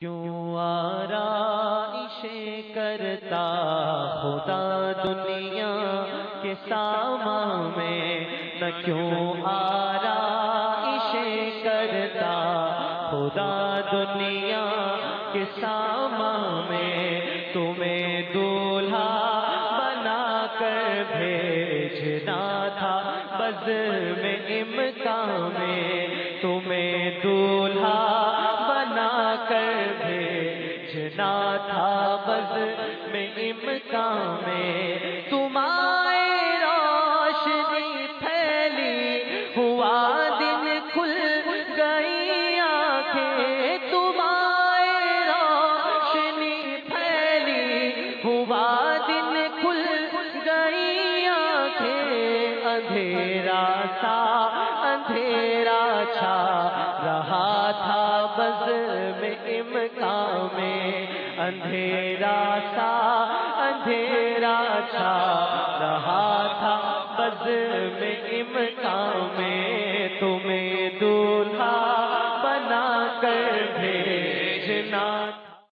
کیوں آرائشیں کرتا خدا دنیا کے سامان میں، نہ کیوں آرائشیں کرتا خدا دنیا کے سامان میں، تمہیں دولہا بنا کر بھیجنا تھا بزم امکان میں، تمہیں دولہا بنا کر بھیجنا تھا بزم امکان میں، تمہاری روشنی پھیلی ہوا دن کھل گئی آنکھیں، تمہاری روشنی پھیلی ہوا دن کھل گئی آنکھیں، اندھیرا سا اندھیرا چھا رہا تھا بزم امکان میں، اندھیرا سا اندھیرا چھا رہا تھا بزم امکان میں، تمہیں دولہا